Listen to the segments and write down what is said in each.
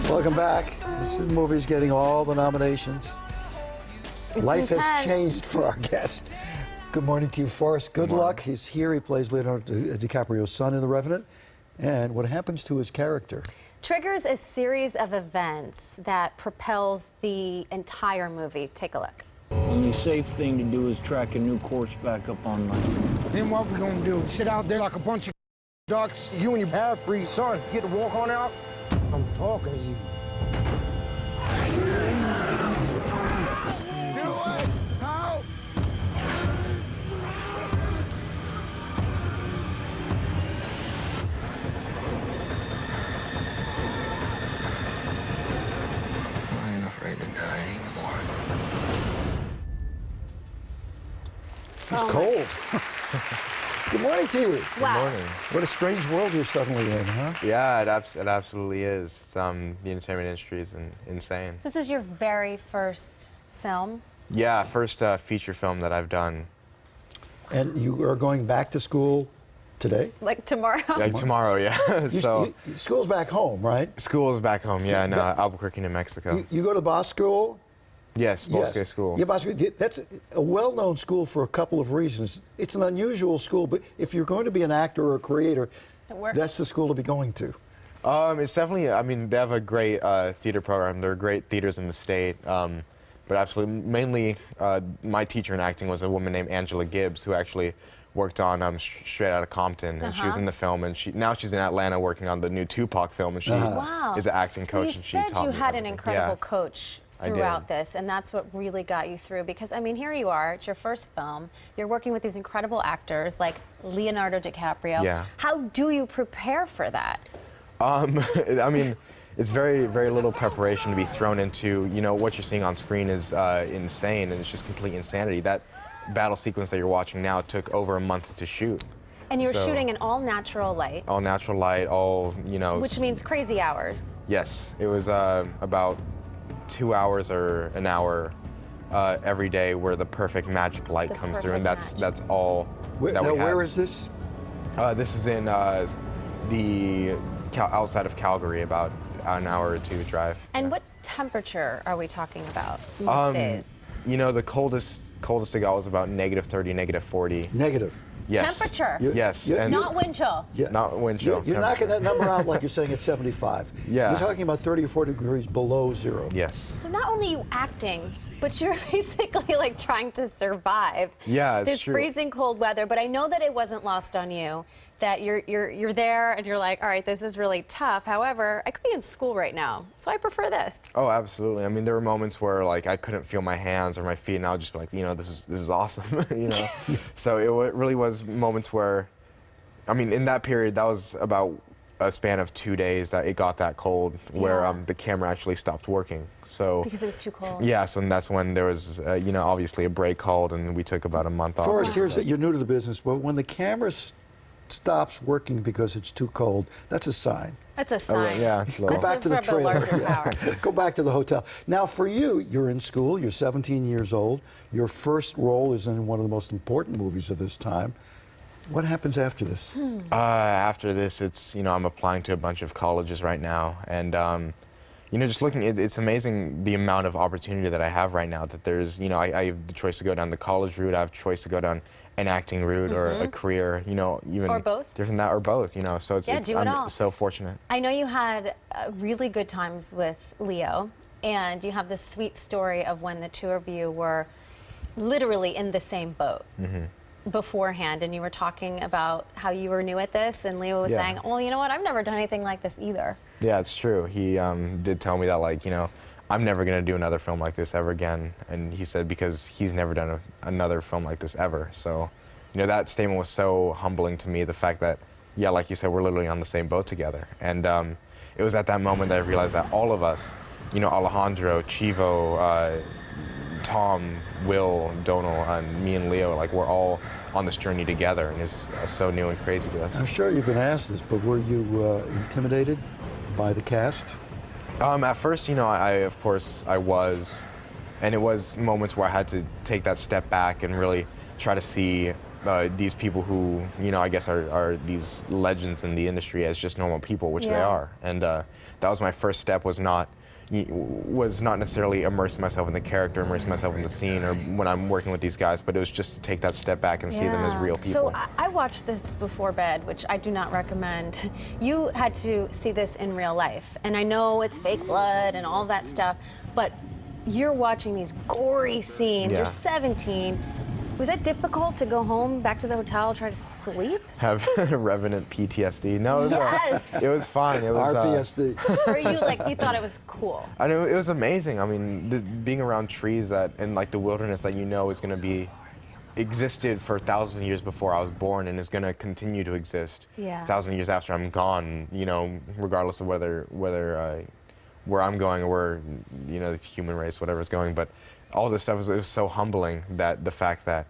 Welcome back. This movie's getting all the nominations. Life has changed for our guest. Good morning to you, Forrest Goodluck. He's here. He plays Leonardo DiCaprio's son in The Revenant. And what happens to his character? Triggers a series of events that propels the entire movie. Take a look. Only safe thing to do is track a new course back up online. Then what we gonna do? Sit out there like a bunch of ducks? You and your half-breed son get to walk on out? I'm talking to you. Do it! How? I ain't afraid to die anymore. He's cold. Good morning to you. Wow. Good morning. What a strange world you're suddenly in, huh? Yeah, it absolutely is. It's, the entertainment industry is insane. So this is your very first film? Yeah, first feature film that I've done. And you are going back to school today? Like tomorrow? Like tomorrow, yeah. School's back home, right? School is back home, yeah, in Albuquerque, New Mexico. You go to Boss School? Yes, Bosque School. Yeah, Bosque. That's a well-known school for a couple of reasons. It's an unusual school, but if you're going to be an actor or a creator, that's the school to be going to. It's definitely, I mean, they have a great theater program. There are great theaters in the state. But absolutely, mainly my teacher in acting was a woman named Angela Gibbs, who actually worked on Straight Outta Compton, and she was in the film, and now she's in Atlanta working on the new Tupac film, and she is an acting coach, and she taught me. You said you had an everything. incredible coach throughout this, and that's what really got you through, because I mean, here you are, it's your first film, you're working with these incredible actors like Leonardo DiCaprio. Yeah. How do you prepare for that? I mean, it's very, very little preparation to be thrown into. You know, what you're seeing on screen is insane, and it's just complete insanity. That battle sequence that you're watching now took over a month to shoot. And you're shooting in all natural light. All natural light, all, you know. Which means crazy hours. Yes, it was about 2 hours or an hour every day where the perfect magic light comes through, and that's all that we have. Where is this? This is in the outside of Calgary, about an hour or two drive. And what temperature are we talking about these days? You know, the coldest it got was about -30, -40. Negative. Yes. Temperature? Yes. And Not wind chill? Yeah. Not wind chill. You're knocking that number out like you're saying it's 75. Yeah. You're talking about 30 or 40 degrees below zero. Yes. So not only you acting, but you're basically like trying to survive this true. freezing cold weather. But I know that it wasn't lost on you that you're there and you're like, all right, this is really tough. However, I could be in school right now, so I prefer this. Oh, absolutely. I mean, there were moments where like I couldn't feel my hands or my feet, and I would just be like, you know, this is awesome, you know. So it really was moments where, I mean, in that period, that was about a span of 2 days that it got that cold, where the camera actually stopped working. So Because it was too cold. Yes, and that's when there was, you know, obviously a break called, and we took about a month off. Forrest, you're new to the business, but when the camera stops working because it's too cold, that's a sign. That's a sign. Yeah. Go back to the From a larger trailer. power. Go back to the hotel. Now, for you, you're in school, you're 17 years old. Your first role is in one of the most important movies of this time. What happens after this? After this, it's, you know, I'm applying to a bunch of colleges right now, and you know, just looking, it's amazing the amount of opportunity that I have right now. That there's, you know, I have the choice to go down the college route, I have the choice to go down an acting route or a career, you know, even or both. different that or both, you know. So it's I'm so fortunate. I know you had really good times with Leo, and you have this sweet story of when the two of you were literally in the same boat beforehand, and you were talking about how you were new at this, and Leo was saying, well, you know what, I've never done anything like this either. Yeah, it's true. He did tell me that, like, you know, I'm never going to do another film like this ever again. And he said because he's never done another film like this ever. So, you know, that statement was so humbling to me, the fact that, yeah, like you said, we're literally on the same boat together. And it was at that moment that I realized that all of us, you know, Alejandro, Chivo, Tom, Will, Donal, and me and Leo, like, we're all on this journey together, and it's so new and crazy to us. I'm sure you've been asked this, but were you intimidated by the cast? At first, you know, of course I was, and it was moments where I had to take that step back and really try to see these people who, you know, I guess are these legends in the industry as just normal people, which they Yeah. are. And that was my first step, was not necessarily immerse myself in the character, immerse myself in the scene, or when I'm working with these guys, but it was just to take that step back and see them as real people. So I watched this before bed, which I do not recommend. You had to see this in real life, and I know it's fake blood and all that stuff, but you're watching these gory scenes. Yeah. You're 17. Was it difficult to go home, back to the hotel, try to sleep? Have Revenant PTSD? No, it was, Yes. it was fine. It was RPSD. Or you thought it was cool? I know, it was amazing. I mean, being around trees that and like the wilderness that you know is going to be existed for 1,000 years before I was born and is going to continue to exist Yeah. 1,000 years after I'm gone. You know, regardless of whether where I'm going or where, you know, the human race, whatever is going. But all this stuff it was so humbling, that the fact that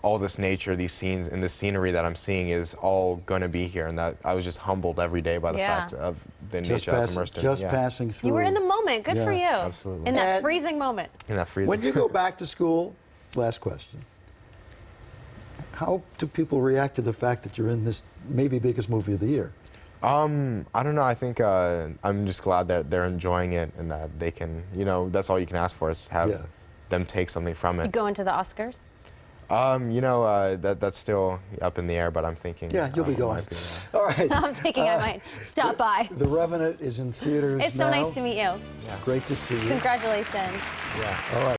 all this nature, these scenes, and this scenery that I'm seeing is all going to be here, and that I was just humbled every day by the Yeah. fact of the Just nature I was immersed in. just Yeah. passing through. You were in the moment. Good for you. Absolutely. In that And- freezing moment. In that freezing. When you go back to school, last question. How do people react to the fact that you're in this maybe biggest movie of the year? I don't know. I think I'm just glad that they're enjoying it and that they can, you know, that's all you can ask for, is have Yeah. them take something from You it. go into the Oscars? You know, that's still up in the air, but I'm thinking. Yeah, you'll be it going. might be, All right. I'm thinking I might stop by. The Revenant is in theaters It's now. so nice to meet you. Great to see you. Congratulations. yeah. All right.